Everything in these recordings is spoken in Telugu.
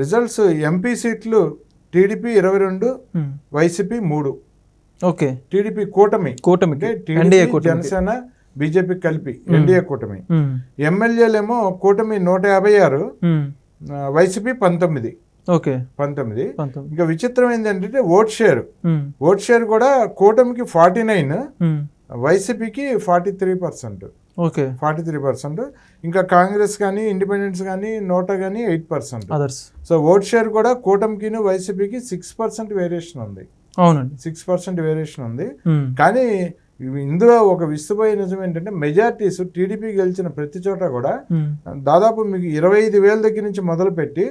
రిజల్ట్స్ ఎంపీ సీట్లు టీడీపీ 22, వైసీపీ 3. ఓకే, టీడీపీ కూటమి జనసేన బీజేపీ కలిపి ఎన్డీఏ కూటమి. ఎమ్మెల్యేలేమో కూటమి 156, వైసీపీ 19. ఓకే, 19. ఇంకా విచిత్రం ఏంటంటే ఓట్ షేర్ కూడా కూటమికి 49, వైసీపీకి 43%. ఓకే, 43%. ఇంకా కాంగ్రెస్ కానీ ఇండిపెండెన్స్ కానీ నోటా కానీ 8%. సో ఓట్ షేర్ కూడా కూటమికి వైసీపీకి 6% వేరియేషన్ ఉంది. అవునండి, 6% వేరియేషన్ ఉంది. కానీ ఇందులో ఒక విస్తుపోయే నిజం ఏంటంటే మెజార్టీస్ టీడీపీ గెలిచిన ప్రతి చోట కూడా దాదాపు మీకు 25,000 దగ్గర నుంచి మొదలు పెట్టి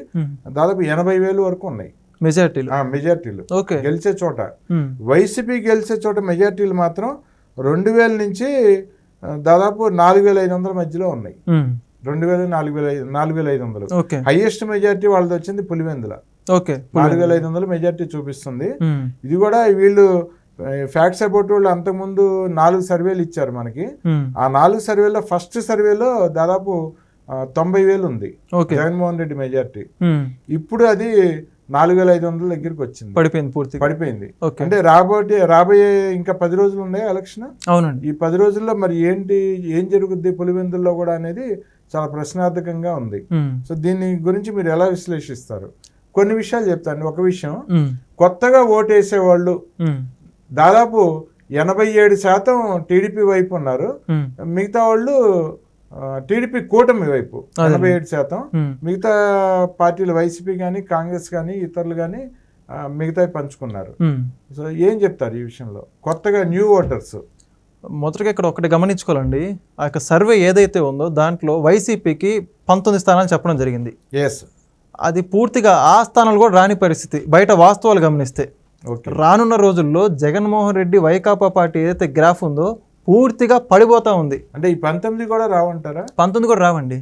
దాదాపు 80,000 వరకు ఉన్నాయి మెజార్టీలు గెలిచే చోట. వైసీపీ గెలిచే చోట మెజార్టీలు మాత్రం 2,000 నుంచి దాదాపు 4,500 మధ్యలో ఉన్నాయి. 2,000, 4,500. హైయెస్ట్ మెజార్టీ వాళ్ళది వచ్చింది పులివెందుల. 4,500 మెజార్టీ చూపిస్తుంది. ఇది కూడా వీళ్ళు ఫ్యాక్ట్స్ అబౌట్ వాళ్ళు అంతకుముందు 4 సర్వేలు ఇచ్చారు మనకి. ఆ 4 సర్వేలో ఫస్ట్ సర్వేలో దాదాపు 90,000 ఉంది జగన్మోహన్ రెడ్డి మెజార్టీ. ఇప్పుడు అది 4,500 దగ్గరికి వచ్చింది, పడిపోయింది. అంటే రాబోయే ఇంకా 10 రోజులు ఉన్నాయి ఎలక్షన్. అవునండి, ఈ 10 రోజుల్లో మరి ఏం జరుగుద్ది పులివెందుల్లో కూడా అనేది చాలా ప్రశ్నార్థకంగా ఉంది. సో దీని గురించి మీరు ఎలా విశ్లేషిస్తారు? కొన్ని విషయాలు చెప్తాను. ఒక విషయం, కొత్తగా ఓటేసే వాళ్ళు దాదాపు 87% టీడీపీ వైపు ఉన్నారు. మిగతా వాళ్ళు టీడీపీ కూటమి వైపు 87%. మిగతా పార్టీలు వైసీపీ కానీ కాంగ్రెస్ కానీ ఇతరులు కానీ మిగతా పంచుకున్నారు. సో ఏం చెప్తారు ఈ విషయంలో కొత్తగా న్యూ ఓటర్స్? మొదటగా ఇక్కడ ఒకటి గమనించుకోవాలండి, ఆ యొక్క సర్వే ఏదైతే ఉందో దాంట్లో వైసీపీకి 19 స్థానాలు చెప్పడం జరిగింది. అది పూర్తిగా ఆ స్థానాలు కూడా రాని పరిస్థితి బయట వాస్తవాలు గమనిస్తే. రానున్న రోజుల్లో జగన్మోహన్ రెడ్డి వైకాపా పార్టీ ఏదైతే గ్రాఫ్ ఉందో పూర్తిగా పడిపోతా ఉంది. అంటే ఈ 19 కూడా రావంటారా? 19 కూడా రావండి.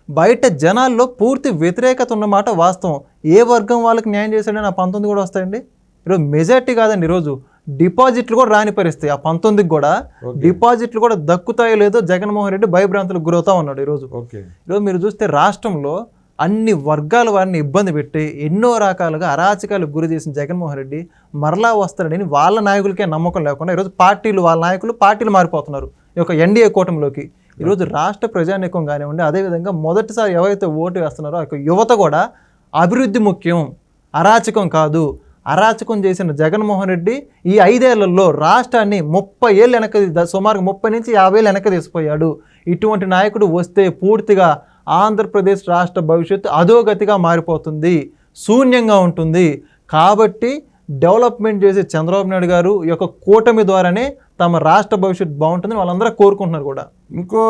బయట జనాల్లో పూర్తి వ్యతిరేకత ఉన్నమాట వాస్తవం. ఏ వర్గం వాళ్ళకి న్యాయం చేశాడని ఆ 19 కూడా వస్తాయండి. ఈరోజు మెజార్టీ కాదండి, ఈరోజు డిపాజిట్లు కూడా రాని పరిస్థితి. ఆ 19కి కూడా డిపాజిట్లు కూడా దక్కుతాయో లేదో జగన్మోహన్ రెడ్డి భయభ్రాంతులకు గురవుతా ఉన్నాడు ఈరోజు. మీరు చూస్తే రాష్ట్రంలో అన్ని వర్గాల వారిని ఇబ్బంది పెట్టి ఎన్నో రకాలుగా అరాచకాలకు గురి చేసిన జగన్మోహన్ రెడ్డి మరలా వస్తాడని వాళ్ళ నాయకులకే నమ్మకం లేకుండా ఈరోజు వాళ్ళ పార్టీలు మారిపోతున్నారు ఈ యొక్క ఎన్డీఏ కూటమిలోకి. ఈరోజు రాష్ట్ర ప్రజానీకం కానివ్వండి, అదేవిధంగా మొదటిసారి ఎవరైతే ఓటు వేస్తున్నారో ఆ యువత కూడా అభివృద్ధి ముఖ్యం, అరాచకం కాదు. అరాచకం చేసిన జగన్మోహన్ రెడ్డి ఈ 5 ఏళ్లలో రాష్ట్రాన్ని 30 ఏళ్ళు సుమారుగా 30 నుంచి 50 ఏళ్ళు వెనక్కి తీసిపోయాడు. ఇటువంటి నాయకుడు వస్తే పూర్తిగా ఆంధ్రప్రదేశ్ రాష్ట్ర భవిష్యత్తు అధోగతిగా మారిపోతుంది, శూన్యంగా ఉంటుంది. కాబట్టి డెవలప్మెంట్ చేసే చంద్రబాబు నాయుడు గారు ఈ యొక్క కూటమి ద్వారానే తమ రాష్ట్ర భవిష్యత్తు బాగుంటుందని వాళ్ళందరూ కోరుకుంటున్నారు కూడా. ఇంకో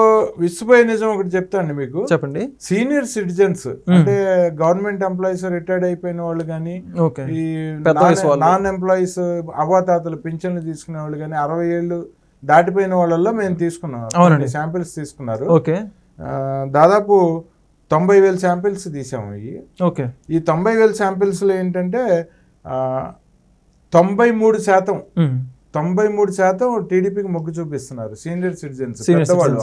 విసిపోయే నిజం ఒకటి చెప్తాండి మీకు. చెప్పండి. సీనియర్ సిటిజన్స్ అంటే గవర్నమెంట్ ఎంప్లాయీస్ రిటైర్డ్ అయిపోయిన వాళ్ళు కానీ, ఈ నాన్ ఎంప్లాయీస్ అవ్వాతాతలు పింఛన్లు తీసుకునే వాళ్ళు కానీ 60 ఏళ్ళు దాటిపోయిన వాళ్ళల్లో మేము తీసుకున్నాం శాంపిల్స్ తీసుకున్నారు. దాదాపు 90,000 శాంపిల్స్ తీసాము. ఈ 90,000 శాంపిల్స్లో ఏంటంటే 93% టీడీపీకి మొగ్గు చూపిస్తున్నారు. సీనియర్ సిటిజన్స్, పెద్దవాళ్ళు,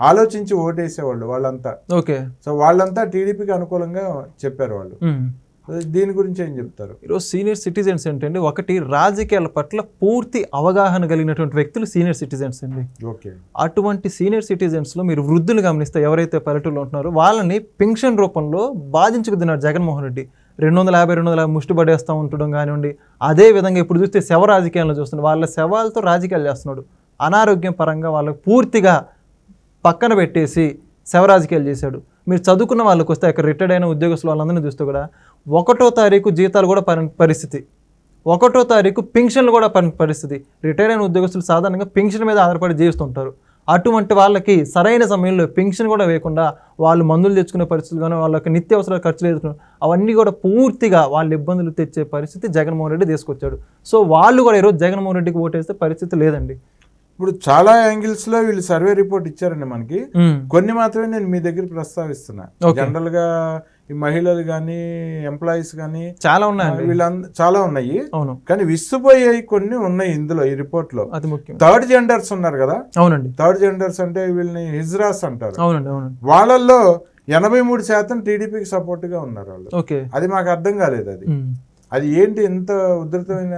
ఆలోచించి ఓటేసేవాళ్ళు వాళ్ళంతా. సో వాళ్ళంతా టీడీపీకి అనుకూలంగా చెప్పారు వాళ్ళు. దీని గురించి ఏం చెప్తారు? ఈరోజు సీనియర్ సిటిజన్స్ ఏంటంటే, ఒకటి రాజకీయాల పట్ల పూర్తి అవగాహన కలిగినటువంటి వ్యక్తులు సీనియర్ సిటిజన్స్ అండి. అటువంటి సీనియర్ సిటిజన్స్లో మీరు వృద్ధులు గమనిస్తే ఎవరైతే పల్లెటూరులో ఉంటున్నారో వాళ్ళని పెన్షన్ రూపంలో బాధించుకుతున్నారు జగన్మోహన్ రెడ్డి. 250 ముష్టి పడేస్తూ ఉండడం కానివ్వండి, అదేవిధంగా ఇప్పుడు చూస్తే శవ రాజకీయాలను చూస్తున్నాడు. వాళ్ళ శవాలతో రాజకీయాలు చేస్తున్నాడు. అనారోగ్యం పరంగా వాళ్ళకు పూర్తిగా పక్కన పెట్టేసి శవ రాజకీయాలు చేశాడు. మీరు చదువుకున్న వాళ్ళకి వస్తే అక్కడ రిటైర్డ్ అయిన ఉద్యోగస్తులు వాళ్ళందరినీ చూస్తే కూడా 1వ తారీఖు జీతాలు కూడా పరిస్థితి, 1వ తారీఖు పెన్షన్లు కూడా పరిస్థితి. రిటైర్ అయిన ఉద్యోగస్తులు సాధారణంగా పెన్షన్ మీద ఆధారపడి జీవిస్తుంటారు. అటువంటి వాళ్ళకి సరైన సమయంలో పెన్షన్ కూడా వేయకుండా వాళ్ళు మందులు తెచ్చుకునే పరిస్థితులు కానీ, వాళ్ళకి నిత్యావసర ఖర్చులు ఎదుర్కొనే అవన్నీ కూడా పూర్తిగా వాళ్ళు ఇబ్బందులు తెచ్చే పరిస్థితి జగన్మోహన్ రెడ్డి తీసుకొచ్చాడు. సో వాళ్ళు కూడా ఈరోజు జగన్మోహన్ రెడ్డికి ఓటేస్తే పరిస్థితి లేదండి. ఇప్పుడు చాలా యాంగిల్స్ లో వీళ్ళు సర్వే రిపోర్ట్ ఇచ్చారండి మనకి. కొన్ని మాత్రమే నేను మీ దగ్గర ప్రస్తావిస్తున్నా. జనరల్ గా ఈ మహిళలు కానీ, ఎంప్లాయీస్ కానీ చాలా ఉన్నాయి, చాలా ఉన్నాయి. కానీ విస్తుపోయాయి కొన్ని ఉన్నాయి ఇందులో ఈ రిపోర్ట్ లో. థర్డ్ జెండర్స్ ఉన్నారు కదా. అవునండి. థర్డ్ జెండర్స్ అంటే వీళ్ళని హిజ్రాస్ అంటారు. అవునండి, అవునండి. వాళ్ళల్లో 83% టీడీపీకి సపోర్ట్గా ఉన్నారు వాళ్ళు. ఓకే, అది మాకు అర్థం కాలేదు. అది ఏంటి ఎంత ఉధృతమైన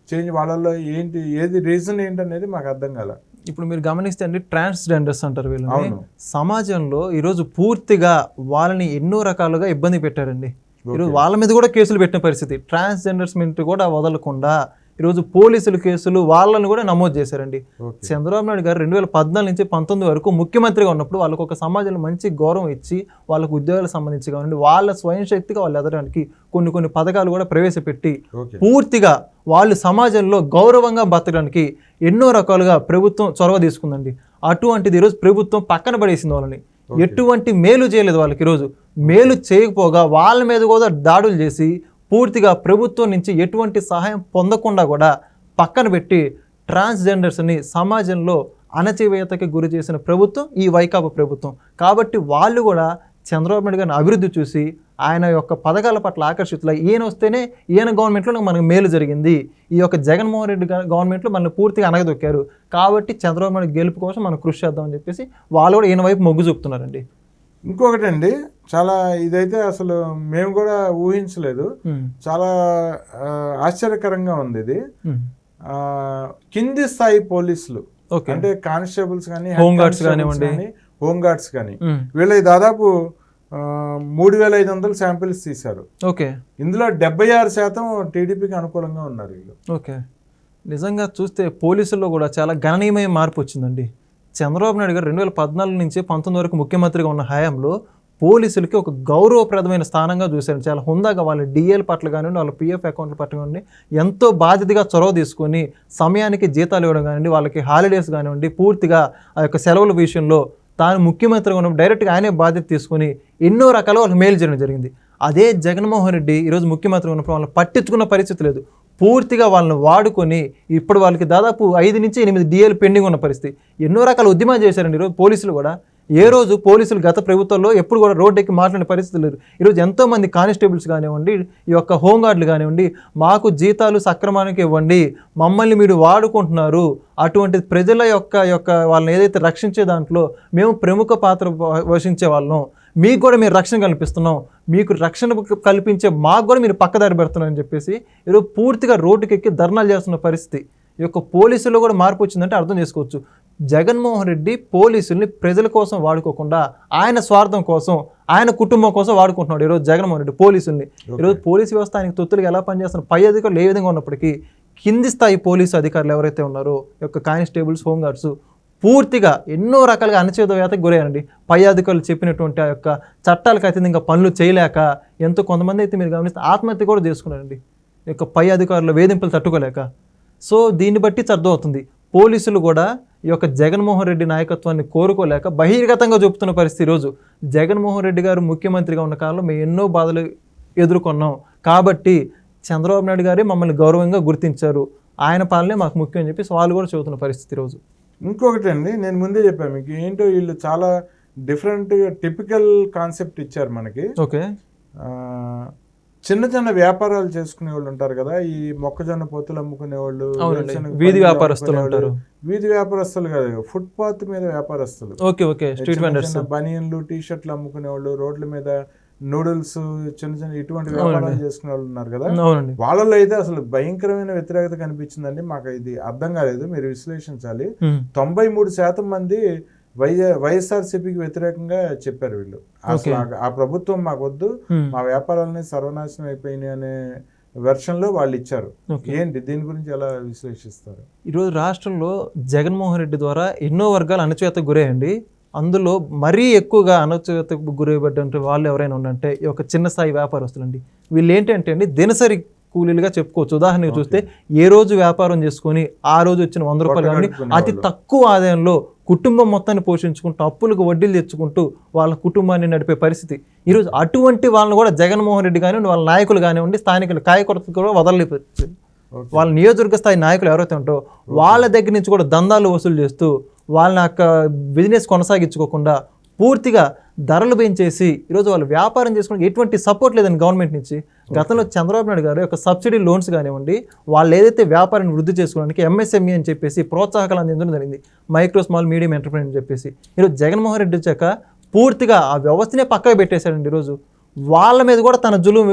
చేంజ్ వాళ్ళల్లో ఏంటి, ఏది రీజన్ ఏంటనేది మాకు అర్థం కాల. ఇప్పుడు మీరు గమనిస్తే అండి, ట్రాన్స్జెండర్స్ అంటారు వీళ్ళని. సమాజంలో ఈరోజు పూర్తిగా వాళ్ళని ఎన్నో రకాలుగా ఇబ్బంది పెట్టారండి. ఈరోజు వాళ్ళ మీద కూడా కేసులు పెట్టిన పరిస్థితి. ట్రాన్స్జెండర్స్ మీద కూడా వదలకుండా ఈరోజు పోలీసులు కేసులు వాళ్ళని కూడా నమోదు చేశారండి. చంద్రబాబు నాయుడు గారు 2014 నుంచి 19 వరకు ముఖ్యమంత్రిగా ఉన్నప్పుడు వాళ్ళకు ఒక సమాజంలో మంచి గౌరవం ఇచ్చి వాళ్ళకు ఉద్యోగాలకు సంబంధించి కానివ్వండి, వాళ్ళ స్వయం శక్తిగా వాళ్ళు ఎదగడానికి కొన్ని పథకాలు కూడా ప్రవేశపెట్టి పూర్తిగా వాళ్ళు సమాజంలో గౌరవంగా బతకడానికి ఎన్నో రకాలుగా ప్రభుత్వం చొరవ తీసుకుందండి. అటువంటిది ఈరోజు ప్రభుత్వం పక్కన పడేసింది వాళ్ళని. ఎటువంటి మేలు చేయలేదు వాళ్ళకి. ఈరోజు మేలు చేయకపోగా వాళ్ళ మీద కూడా దాడులు చేసి పూర్తిగా ప్రభుత్వం నుంచి ఎటువంటి సహాయం పొందకుండా కూడా పక్కన పెట్టి ట్రాన్స్జెండర్స్ని సమాజంలో అణచివేతకి గురి చేసిన ప్రభుత్వం ఈ వైకాపా ప్రభుత్వం. కాబట్టి వాళ్ళు కూడా చంద్రబాబు నాయుడు గారిని అభివృద్ధి చూసి ఆయన యొక్క పథకాల పట్ల ఆకర్షితులై ఈయన వస్తేనే ఈయన గవర్నమెంట్లో మనకు మేలు జరిగింది, ఈ యొక్క జగన్మోహన్ రెడ్డి గవర్నమెంట్లో మనల్ని పూర్తిగా అనగదొక్కారు, కాబట్టి చంద్రబాబు నాయుడు గెలుపు కోసం మనం కృషి చేద్దామని చెప్పేసి వాళ్ళు కూడా ఈయన వైపు మొగ్గు చూపుతున్నారండి. ఇంకొకటండి, చాలా ఇదైతే అసలు మేము కూడా ఊహించలేదు. చాలా ఆశ్చర్యకరంగా ఉంది ఇది. కింది స్థాయి పోలీసులు అంటే కానిస్టేబుల్స్ కానీ, హోమ్ గార్డ్స్ కానీ వీళ్ళ దాదాపు 3500 శాంపిల్స్ తీశారు. ఓకే, ఇందులో 76% టీడీపీకి అనుకూలంగా ఉన్నారు వీళ్ళు. ఓకే, నిజంగా చూస్తే పోలీసుల్లో కూడా చాలా గణనీయమైన మార్పు వచ్చిందండి. చంద్రబాబు నాయుడు గారు 2014 నుంచి 19 వరకు ముఖ్యమంత్రిగా ఉన్న హయాంలో పోలీసులకి ఒక గౌరవప్రదమైన స్థానంగా చూశారు. చాలా హుందాగా వాళ్ళ డిఎల్ పట్ల కానివ్వండి, వాళ్ళ పిఎఫ్ అకౌంట్ల పట్ల కానివ్వండి ఎంతో బాధ్యతగా చొరవ తీసుకొని సమయానికి జీతాలు ఇవ్వడం కానివ్వండి, వాళ్ళకి హాలిడేస్ కానివ్వండి, పూర్తిగా ఆ యొక్క సెలవుల విషయంలో తాను ముఖ్యమంత్రిగా ఉన్నప్పుడు డైరెక్ట్గా ఆయనే బాధ్యత తీసుకొని ఎన్నో రకాల వాళ్ళకి మేలు చేయడం జరిగింది. అదే జగన్మోహన్ రెడ్డి ఈరోజు ముఖ్యమంత్రిగా ఉన్నప్పుడు వాళ్ళని పట్టించుకున్న పరిస్థితి లేదు. పూర్తిగా వాళ్ళని వాడుకొని ఇప్పుడు వాళ్ళకి దాదాపు 5 నుంచి 8 డిఏలు పెండింగ్ ఉన్న పరిస్థితి. ఎన్నో రకాల ఉద్యమాలు చేశారండి ఈరోజు పోలీసులు కూడా. ఏ రోజు పోలీసులు గత ప్రభుత్వంలో ఎప్పుడు కూడా రోడ్డు ఎక్కి మాట్లాడే పరిస్థితి లేదు. ఈరోజు ఎంతోమంది కానిస్టేబుల్స్ కానివ్వండి, ఈ యొక్క హోంగార్డులు కానివ్వండి, మాకు జీతాలు సక్రమానికి ఇవ్వండి, మమ్మల్ని మీరు వాడుకుంటున్నారు, అటువంటి ప్రజల యొక్క వాళ్ళని ఏదైతే రక్షించే దాంట్లో మేము ప్రముఖ పాత్ర వహించే వాళ్ళం, మీకు కూడా మీరు రక్షణ కల్పిస్తున్నాం, మీకు రక్షణ కల్పించే మాకు కూడా మీరు పక్కదారి పెడుతున్నారని చెప్పేసి ఈరోజు పూర్తిగా రోడ్డుకి ఎక్కి ధర్నాలు చేస్తున్న పరిస్థితి. ఈ యొక్క పోలీసుల్లో కూడా మార్పు వచ్చిందంటే అర్థం చేసుకోవచ్చు. జగన్మోహన్ రెడ్డి పోలీసుల్ని ప్రజల కోసం వాడుకోకుండా ఆయన స్వార్థం కోసం, ఆయన కుటుంబం కోసం వాడుకుంటున్నాడు ఈరోజు జగన్మోహన్ రెడ్డి పోలీసుల్ని. ఈరోజు పోలీసు వ్యవస్థ ఆయనకు తొత్తులుగా ఎలా పనిచేస్తున్నారు, పై అధికారులు ఏ విధంగా ఉన్నప్పటికీ కింది స్థాయి పోలీసు అధికారులు ఎవరైతే ఉన్నారో యొక్క కానిస్టేబుల్స్, హోంగార్డ్స్ పూర్తిగా ఎన్నో రకాలుగా అణచివేతకు గురయ్యారండి. పై అధికారులు చెప్పినటువంటి ఆ యొక్క చట్టాలకు అతీతంగా పనులు చేయలేక ఎంతో కొంతమంది అయితే మీరు గమనిస్తే ఆత్మహత్య కూడా చేసుకున్నారండి ఈ యొక్క పై అధికారుల వేధింపులు తట్టుకోలేక. సో దీన్ని బట్టి అర్థమవుతుంది పోలీసులు కూడా ఈ యొక్క జగన్మోహన్ రెడ్డి నాయకత్వాన్ని కోరుకోలేక బహిర్గతంగా చెబుతున్న పరిస్థితి. ఈరోజు జగన్మోహన్ రెడ్డి గారు ముఖ్యమంత్రిగా ఉన్న కాలంలో మేము ఎన్నో బాధలు ఎదుర్కొన్నాం, కాబట్టి చంద్రబాబు నాయుడు గారే మమ్మల్ని గౌరవంగా గుర్తించారు, ఆయన పాలనే మాకు ముఖ్యం అని చెప్పి వాళ్ళు కూడా చెబుతున్న పరిస్థితి ఈరోజు. ఇంకొకటి అండి, నేను ముందే చెప్పాను మీకు, ఏంటో వీళ్ళు చాలా డిఫరెంట్గా టిపికల్ కాన్సెప్ట్ ఇచ్చారు మనకి. ఓకే, చిన్న చిన్న వ్యాపారాలు చేసుకునే వాళ్ళు ఉంటారు కదా, ఈ మొక్కజొన్న పొత్తులు అమ్ముకునే వాళ్ళు, వీధి వ్యాపారస్తులు ఉంటారు. వీధి వ్యాపారస్తులు కాదు, ఫుట్పాత్ మీద వ్యాపారస్తులు, బనియన్లు, టీషర్ట్లు అమ్ముకునే వాళ్ళు, రోడ్ల మీద నూడిల్స్, చిన్న చిన్న ఇటువంటి వ్యాపారాలు చేసుకునే వాళ్ళు ఉన్నారు కదా, వాళ్ళలో అయితే అసలు భయంకరమైన వ్యతిరేకత కనిపించిందండి. మాకు ఇది అర్థం కాలేదు, మీరు విశ్లేషించాలి. 93% మంది వైఎస్ఆర్సీపీకి వ్యతిరేకంగా చెప్పారు వీళ్ళు. అసలు ఆ ప్రభుత్వం మాకు వద్దు, మా వ్యాపారాలని సర్వనాశనం అయిపోయినాయి అనే వెర్షన్లో వాళ్ళు ఇచ్చారు. ఏంటి దీని గురించి ఎలా విశ్లేషిస్తారు? ఈరోజు రాష్ట్రంలో జగన్మోహన్ రెడ్డి ద్వారా ఎన్నో వర్గాలు అణచివేతకు గురయ్యండి. అందులో మరీ ఎక్కువగా అణచివేతకు గురైపడ్డంటే వాళ్ళు ఎవరైనా ఉండంటే ఈ యొక్క చిన్న స్థాయి వ్యాపారస్తులండి. వీళ్ళు ఏంటంటే అండి దినసరి కూలీలుగా చెప్పుకోవచ్చు. ఉదాహరణకు చూస్తే ఏ రోజు వ్యాపారం చేసుకొని ఆ రోజు వచ్చిన 100 రూపాయలు కానీ అతి తక్కువ ఆదాయంలో కుటుంబం మొత్తాన్ని పోషించుకుంటూ అప్పులకు వడ్డీలు తెచ్చుకుంటూ వాళ్ళ కుటుంబాన్ని నడిపే పరిస్థితి. ఈరోజు అటువంటి వాళ్ళని కూడా జగన్మోహన్ రెడ్డి కానివ్వండి, వాళ్ళ నాయకులు కానివ్వండి, స్థానికులు కాయకొరతలు కూడా వదలలేదు. వాళ్ళ నియోజకవర్గ స్థాయి నాయకులు ఎవరైతే ఉంటారో వాళ్ళ దగ్గర నుంచి కూడా దందాలు వసూలు చేస్తూ వాళ్ళ యొక్క బిజినెస్ కొనసాగించుకోకుండా పూర్తిగా ధరలు పెంచేసి ఈరోజు వాళ్ళు వ్యాపారం చేసుకోవడానికి ఎటువంటి సపోర్ట్ లేదండి గవర్నమెంట్ నుంచి. గతంలో చంద్రబాబు నాయుడు గారు యొక్క సబ్సిడీ లోన్స్ కానివ్వండి, వాళ్ళు ఏదైతే వ్యాపారాన్ని వృద్ధి చేసుకోవడానికి ఎంఎస్ఎంఈ అని చెప్పేసి ప్రోత్సాహకాలు అందించడం జరిగింది, మైక్రో స్మాల్ మీడియం ఎంటర్ప్రైజ్ అని చెప్పేసి. ఈరోజు జగన్మోహన్ రెడ్డి వచ్చాక పూర్తిగా ఆ వ్యవస్థనే పక్కకు పెట్టేశాడండి ఈరోజు. వాళ్ళ మీద కూడా తన జులుం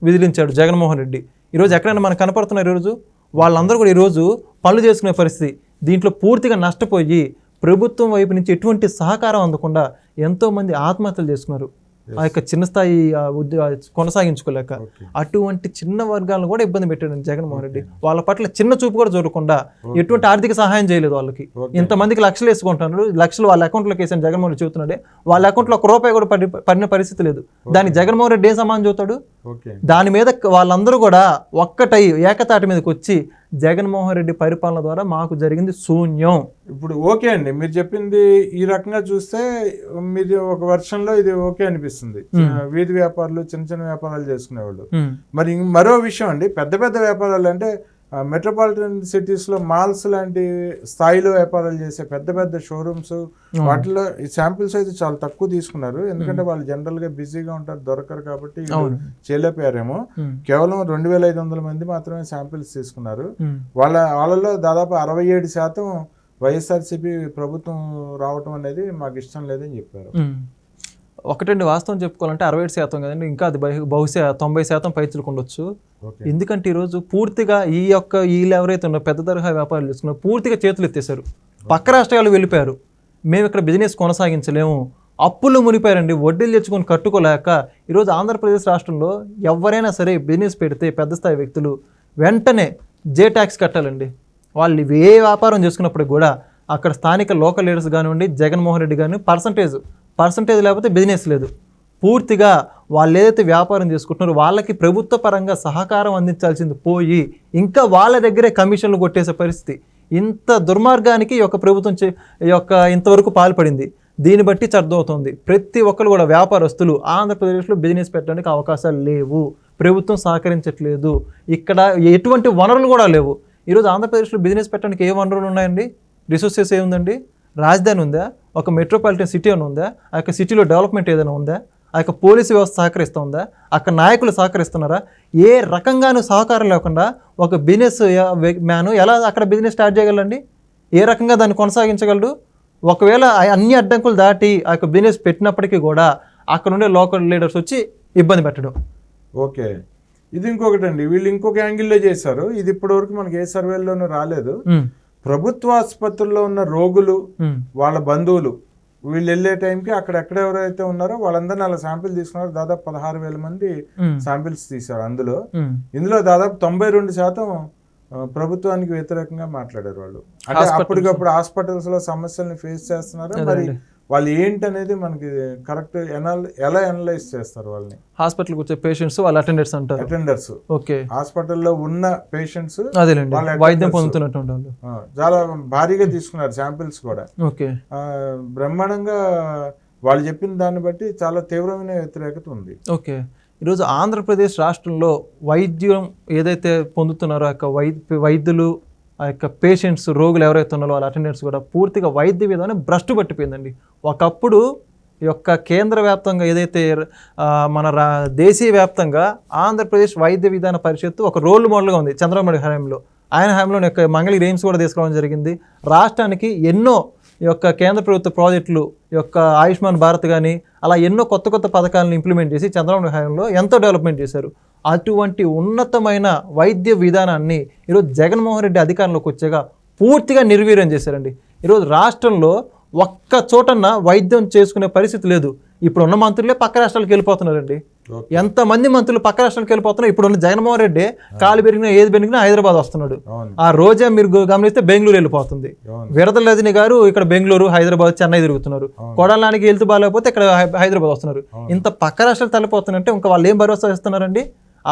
విధిలించాడు జగన్మోహన్ రెడ్డి. ఈరోజు ఎక్కడైనా మనకు కనపడుతున్నారు ఈరోజు వాళ్ళందరూ కూడా ఈరోజు పనులు చేసుకునే పరిస్థితి. దీంట్లో పూర్తిగా నష్టపోయి ప్రభుత్వం వైపు నుంచి ఎటువంటి సహకారం అందకుండా ఎంతోమంది ఆత్మహత్యలు చేసుకున్నారు ఆ యొక్క చిన్న స్థాయి కొనసాగించుకోలేక. అటువంటి చిన్న వర్గాలను కూడా ఇబ్బంది పెట్టాడు జగన్మోహన్ రెడ్డి. వాళ్ళ పట్ల చిన్న చూపు కూడా చూడకుండా ఎటువంటి ఆర్థిక సహాయం చేయలేదు వాళ్ళకి. ఇంతమందికి లక్షలు వేసుకుంటున్నారు, లక్షలు వాళ్ళ అకౌంట్లోకి వేసాను జగన్మోహన్ రెడ్డి చెబుతున్నాడే, వాళ్ళ అకౌంట్లో ₹1 కూడా పడిన పరిస్థితి లేదు. దానికి జగన్మోహన్ రెడ్డి ఏం సమానం చూస్తాడు? దాని మీద వాళ్ళందరూ కూడా ఒక్కటై ఏకతాటి మీదకి వచ్చి జగన్మోహన్ రెడ్డి పరిపాలన ద్వారా మాకు జరిగింది శూన్యం. ఇప్పుడు ఓకే అండి, మీరు చెప్పింది ఈ రకంగా చూస్తే మీరు ఒక వర్షంలో ఇది ఓకే అనిపిస్తుంది. వీధి వ్యాపారులు, చిన్న చిన్న వ్యాపారాలు చేసుకునేవాళ్ళు. మరి మరో విషయం అండి, పెద్ద పెద్ద వ్యాపారాలు అంటే మెట్రోపాలిటన్ సిటీస్ లో మాల్స్ లాంటి స్థాయిలో వ్యాపారాలు చేసే పెద్ద పెద్ద షోరూమ్స్, వాటిలో ఈ శాంపిల్స్ అయితే చాలా తక్కువ తీసుకున్నారు. ఎందుకంటే వాళ్ళు జనరల్ గా బిజీగా ఉంటారు, దొరకరు కాబట్టి చేయలేకపోయారేమో. కేవలం 2500 మంది మాత్రమే శాంపిల్స్ తీసుకున్నారు. వాళ్ళలో దాదాపు 67% వైఎస్ఆర్సీపీ ప్రభుత్వం రావటం అనేది మాకు ఇష్టం లేదని చెప్పారు. ఒకటండి వాస్తవం చెప్పుకోవాలంటే 67% కదండి, ఇంకా అది బహుశా 90% పైచులకు ఉండొచ్చు. ఎందుకంటే ఈరోజు పూర్తిగా వీళ్ళు ఎవరైతే ఉన్నారో పెద్ద తరహా వ్యాపారాలు చేసుకున్నారో పూర్తిగా చేతులు ఎత్తేసారు. పక్క రాష్ట్రాలు వెళ్ళిపోయారు, మేము ఇక్కడ బిజినెస్ కొనసాగించలేము, అప్పులు మునిపోయారండి, వడ్డీలు తెచ్చుకొని కట్టుకోలేక. ఈరోజు ఆంధ్రప్రదేశ్ రాష్ట్రంలో ఎవరైనా సరే బిజినెస్ పెడితే పెద్ద స్థాయి వ్యక్తులు వెంటనే జే ట్యాక్స్ కట్టాలండి. వాళ్ళు ఏ వ్యాపారం చేసుకున్నప్పటికి కూడా అక్కడ స్థానిక లోకల్ లీడర్స్ కానివ్వండి, జగన్మోహన్ రెడ్డి కానీ పర్సంటేజ్ లేకపోతే బిజినెస్ లేదు. పూర్తిగా వాళ్ళు ఏదైతే వ్యాపారం చేసుకుంటున్నారో వాళ్ళకి ప్రభుత్వ పరంగా సహకారం అందించాల్సింది పోయి ఇంకా వాళ్ళ దగ్గరే కమిషన్లు కొట్టేసే పరిస్థితి. ఇంత దుర్మార్గానికి ఈ యొక్క ప్రభుత్వం ఇంతవరకు పాల్పడింది. దీన్ని బట్టి అర్థమవుతుంది ప్రతి ఒక్కరు కూడా వ్యాపారస్తులు ఆంధ్రప్రదేశ్లో బిజినెస్ పెట్టడానికి అవకాశాలు లేవు, ప్రభుత్వం సహకరించట్లేదు, ఇక్కడ ఎటువంటి వనరులు కూడా లేవు. ఈరోజు ఆంధ్రప్రదేశ్లో బిజినెస్ పెట్టడానికి ఏ వనరులు ఉన్నాయండి? రిసోర్సెస్ ఏముందండి? రాజధాని ఉందా? ఒక మెట్రోపాలిటన్ సిటీ అని ఉందా? ఆ యొక్క సిటీలో డెవలప్మెంట్ ఏదైనా ఉందా? ఆ యొక్క పోలీసు వ్యవస్థ సహకరిస్తుందా? అక్కడ నాయకులు సహకరిస్తున్నారా? ఏ రకంగానూ సహకారం లేకుండా ఒక బిజినెస్ మ్యాను ఎలా అక్కడ బిజినెస్ స్టార్ట్ చేయగలండి? ఏ రకంగా దాన్ని కొనసాగించగలడు? ఒకవేళ అన్ని అడ్డంకులు దాటి ఆ యొక్క బిజినెస్ పెట్టినప్పటికీ కూడా అక్కడ ఉండే లోకల్ లీడర్స్ వచ్చి ఇబ్బంది పెట్టడం. ఓకే, ఇది ఇంకొకటి అండి, వీళ్ళు ఇంకొక యాంగిల్లో చేశారు. ఇది ఇప్పటివరకు మనకి ఏ సర్వేల్లోనూ రాలేదు. ప్రభుత్వ ఆసుపత్రుల్లో ఉన్న రోగులు, వాళ్ళ బంధువులు వీళ్ళు వెళ్ళే టైంకి అక్కడ ఎక్కడెవరైతే ఉన్నారో వాళ్ళందరినీ అలా శాంపిల్ తీసుకున్నారు. దాదాపు 16,000 మంది శాంపిల్స్ తీశారు. ఇందులో దాదాపు 92% ప్రభుత్వానికి వ్యతిరేకంగా మాట్లాడారు వాళ్ళు. అంటే అప్పటికప్పుడు హాస్పిటల్స్ లో సమస్యల్ని ఫేస్ చేస్తున్నారు. మరి వాళ్ళు ఏంటనేది మనకి కరెక్ట్ ఎలా అనలైజ్ చేస్తారు వాళ్ళని? హాస్పిటల్కి వచ్చే పేషెంట్స్ వాళ్ళ అటెండర్స్ ఓకే, హాస్పిటల్లో ఉన్న పేషెంట్స్ వైద్యం పొందుతున్నట్టు చాలా భారీగా తీసుకున్నారు శాంపిల్స్ కూడా. ఓకే, బ్రహ్మాండంగా వాళ్ళు చెప్పిన దాన్ని బట్టి చాలా తీవ్రమైన వ్యతిరేకత ఉంది. ఓకే, ఈరోజు ఆంధ్రప్రదేశ్ రాష్ట్రంలో వైద్యం ఏదైతే పొందుతున్నారో ఆ యొక్క వైద్యులు, ఆ యొక్క పేషెంట్స్, రోగులు ఎవరైతే ఉన్నారో వాళ్ళ అటెండెంట్స్ కూడా పూర్తిగా వైద్య విధానం భ్రష్టు పట్టిపోయిందండి. ఒకప్పుడు ఈ యొక్క కేంద్ర వ్యాప్తంగా ఏదైతే మన దేశీయ వ్యాప్తంగా ఆంధ్రప్రదేశ్ వైద్య విధాన పరిషత్తు ఒక రోల్ మోడల్గా ఉంది చంద్రబాబు నాయుడు హయాంలో. ఆయన హయాంలో యొక్క మంగళగిరి ఎయిమ్స్ కూడా తీసుకురావడం జరిగింది. రాష్ట్రానికి ఎన్నో ఈ యొక్క కేంద్ర ప్రభుత్వ ప్రాజెక్టులు, ఈ యొక్క ఆయుష్మాన్ భారత్ కానీ అలా ఎన్నో కొత్త కొత్త పథకాలను ఇంప్లిమెంట్ చేసి చంద్రబాబు హయాంలో ఎంతో డెవలప్మెంట్ చేశారు. అటువంటి ఉన్నతమైన వైద్య విధానాన్ని ఈరోజు జగన్మోహన్ రెడ్డి అధికారంలోకి వచ్చాక పూర్తిగా నిర్వీర్యం చేశారండి. ఈరోజు రాష్ట్రంలో ఒక్క చోటన్నా వైద్యం చేసుకునే పరిస్థితి లేదు. ఇప్పుడున్న మంత్రులే పక్క రాష్ట్రాలకు వెళ్ళిపోతున్నారండి. ఎంతమంది మంత్రులు పక్క రాష్ట్రాలకు వెళ్ళిపోతున్నారు. ఇప్పుడున్న జగన్మోహన్ రెడ్డి కాలు పెరిగినా ఏది పెరిగినా హైదరాబాద్ వస్తున్నాడు. ఆ రోజే మీరు గమనిస్తే బెంగళూరు వెళ్ళిపోతుంది. విడదల రజని గారు ఇక్కడ బెంగళూరు, హైదరాబాద్, చెన్నై తిరుగుతున్నారు. కొడాలానికి వెళ్తూ బాగాలేకపోతే ఇక్కడ హైదరాబాద్ వస్తున్నారు. ఇంత పక్క రాష్ట్రాలు తల్లిపోతున్నట్టే ఇంకా వాళ్ళు ఏం భరోసా ఇస్తున్నారండి?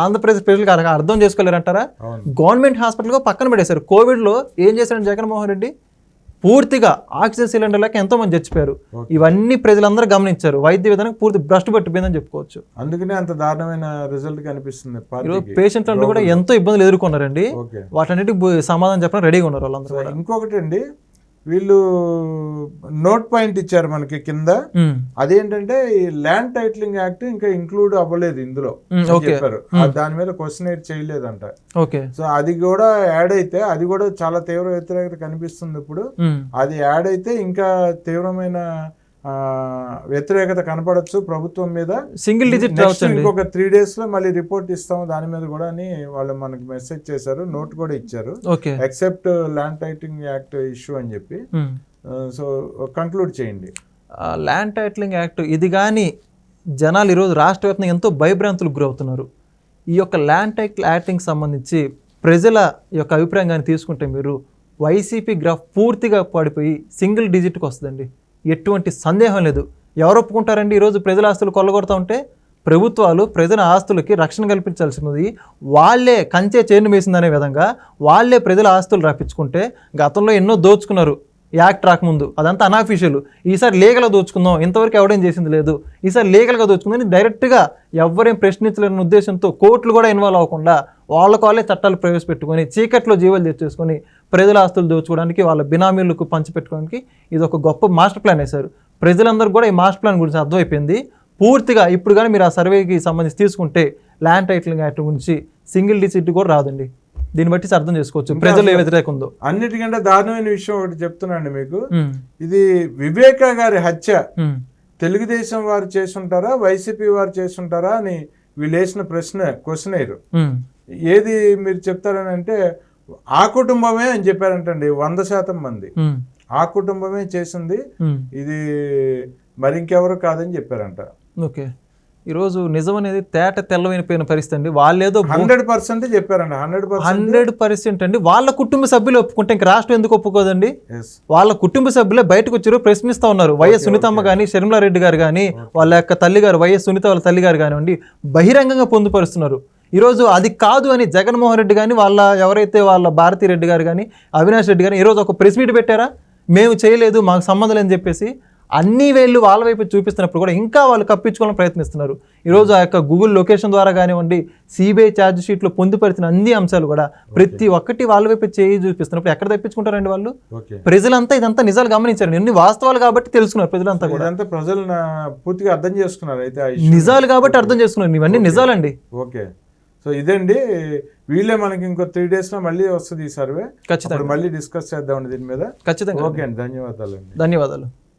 ఆంధ్రప్రదేశ్ ప్రజలకు అర్థం చేసుకోలేరంటారా? గవర్నమెంట్ హాస్పిటల్గా పక్కన పెట్టేశారు. కోవిడ్లో ఏం చేశారండి జగన్మోహన్ రెడ్డి? పూర్తిగా ఆక్సిజన్ సిలిండర్ లేక ఎంతో మంది చచ్చిపోయారు. ఇవన్నీ ప్రజలందరూ గమనించారు. వైద్య విధానం పూర్తి భ్రష్టు పట్టిపోయిందని చెప్పుకోవచ్చు. అందుకనే అంత దారుణమైన రిజల్ట్ కనిపిస్తుంది. పేషెంట్లు కూడా ఎంతో ఇబ్బందులు ఎదుర్కొన్నారండి. వాటన్నిటికి సమాధానం చెప్పడం రెడీగా ఉన్నారు వాళ్ళందరూ. ఇంకొకటి అండి, వీళ్ళు నోట్ పాయింట్ ఇచ్చారు మనకి కింద. అదేంటంటే ఈ ల్యాండ్ టైటిలింగ్ యాక్ట్ ఇంకా ఇంక్లూడ్ అవ్వలేదు ఇందులో చెప్పారు. దాని మీద క్వశ్చన్ చేయలేదంట. సో అది కూడా యాడ్ అయితే అది కూడా చాలా తీవ్ర వ్యతిరేకత కనిపిస్తుంది. ఇప్పుడు అది యాడ్ అయితే ఇంకా తీవ్రమైన వ్యతిరేకత కనపడచ్చు ప్రభుత్వం మీద. సింగిల్ డిజిట్ ఇంకొక 3 days లో మళ్ళీ రిపోర్ట్ ఇస్తాం దాని మీద కూడా అని వాళ్ళు మనకి మెసేజ్ చేశారు, నోట్ కూడా ఇచ్చారు, except land titling act issue అని చెప్పి. సో కంక్లూడ్ చేయండి. ల్యాండ్ టైటిలింగ్ యాక్ట్ ఇది కానీ జనాలు ఈరోజు రాష్ట్ర వ్యాప్తంగా ఎంతో భయభ్రాంతులకు గురవుతున్నారు. ఈ యొక్క ల్యాండ్ టైటిల్ యాక్టింగ్ సంబంధించి ప్రజల యొక్క అభిప్రాయం కానీ తీసుకుంటే మీరు వైసీపీ గ్రాఫ్ పూర్తిగా పడిపోయి సింగిల్ డిజిట్కి వస్తుందండి, ఎటువంటి సందేహం లేదు. ఎవరు ఒప్పుకుంటారండి? ఈరోజు ప్రజల ఆస్తులు కొల్లగొడతా ఉంటే ప్రభుత్వాలు ప్రజల ఆస్తులకి రక్షణ కల్పించాల్సినది వాళ్ళే కంచే చేను వేసిందనే విధంగా వాళ్ళే ప్రజల ఆస్తులు రప్పించుకుంటే గతంలో ఎన్నో దోచుకున్నారు యాక్ట్ రాకముందు, అదంతా అన్అఫీషియల్. ఈసారి లీగల్గా దోచుకుందాం, ఇంతవరకు ఎవడేం చేసింది లేదు, ఈసారి లీగల్గా దోచుకుందని డైరెక్ట్గా ఎవరేం ప్రశ్నించలేని ఉద్దేశంతో కోర్టులు కూడా ఇన్వాల్వ్ అవ్వకుండా వాళ్ళే చట్టాలు ప్రవేశపెట్టుకొని చీకట్లో జీవాలు తెచ్చేసుకొని ప్రజల ఆస్తులు దోచుకోవడానికి వాళ్ళ బినామీలకు పంచిపెట్టుకోవడానికి ఇది ఒక గొప్ప మాస్టర్ ప్లాన్ వేశారు. ప్రజలందరూ కూడా ఈ మాస్టర్ ప్లాన్ గురించి అర్థమైపోయింది పూర్తిగా. ఇప్పుడు కానీ మీరు ఆ సర్వేకి సంబంధించి తీసుకుంటే ల్యాండ్ టైటిలింగ్ యాక్ట్ గురించి సింగిల్ డిజిట్ కూడా రాదండి. దీన్ని బట్టి అర్థం చేసుకోవచ్చు ప్రజలు ఏ వ్యతిరేకం ఉందో. అన్నిటికంటే దారుణమైన విషయం ఒకటి చెప్తున్నాండి మీకు. ఇది వివేక గారి హత్య తెలుగుదేశం వారు చేసుంటారా వైసీపీ వారు చేసుంటారా అని వీళ్ళు వేసిన క్వశ్చన్ అయ్యారు. ఏది మీరు చెప్తారని అంటే ఆ కుటుంబమే అని చెప్పారంటండి 100% మంది. ఆ కుటుంబమే చేసింది ఇది, మరి ఇంకెవరు కాదని చెప్పారంట. ఓకే, ఈరోజు నిజం అనేది తేట తెల్లవైన పరిస్థితి అండి. వాళ్ళేదో 100% చెప్పారండి. 100% అండి. వాళ్ళ కుటుంబ సభ్యులు ఒప్పుకుంటే ఇంకా రాష్ట్రం ఎందుకు ఒప్పుకోదండి? వాళ్ళ కుటుంబ సభ్యులే బయటకు వచ్చారు, ప్రశ్నిస్తూ ఉన్నారు. వైఎస్ సునీతమ్మ కానీ షర్మిలారెడ్డి గారు కానీ వాళ్ళ యొక్క తల్లి గారు వైఎస్ సునీత వాళ్ళ తల్లి గారు కానివ్వండి బహిరంగంగా పొందుపరుస్తున్నారు. ఈరోజు అది కాదు అని జగన్మోహన్ రెడ్డి కానీ ఎవరైతే వాళ్ళ భారతీ రెడ్డి గారు కానీ అవినాష్ రెడ్డి కానీ ఈరోజు ఒక ప్రెస్ మీట్ పెట్టారా, మేము చేయలేదు మాకు సంబంధం లేదని చెప్పేసి అన్ని వేళ్ళు వాళ్ళ వైపు చూపిస్తున్నప్పుడు కూడా ఇంకా వాళ్ళు కప్పించుకోవాలని ప్రయత్నిస్తున్నారు. ఈరోజు ఆ యొక్క గూగుల్ లొకేషన్ ద్వారా కానివ్వండి సిబిఐ ఛార్జ్ షీట్లో పొందుపరిచిన అన్ని అంశాలు కూడా ప్రతి ఒక్కటి వాళ్ళ వైపు చేయి చూపిస్తున్నప్పుడు ఎక్కడ తప్పించుకుంటారండి వాళ్ళు? ప్రజలంతా ఇదంతా నిజాలు గమనించారు, ఎన్ని వాస్తవాలు కాబట్టి తెలుసుకున్నారు ప్రజలంతా కూడా. ప్రజలు పూర్తిగా అర్థం చేసుకున్నారు, అయితే నిజాలు కాబట్టి అర్థం చేసుకున్నారు. ఇవన్నీ నిజాలండి. ఓకే, సో ఇదండి. వీళ్ళే మనకి ఇంకో 3 days లో మళ్ళీ వస్తుంది ఈ సర్వే. ఖచ్చితంగా మళ్ళీ డిస్కస్ చేద్దామండి దీని మీద. ఖచ్చితంగా. ఓకే అండి, ధన్యవాదాలు. ధన్యవాదాలు.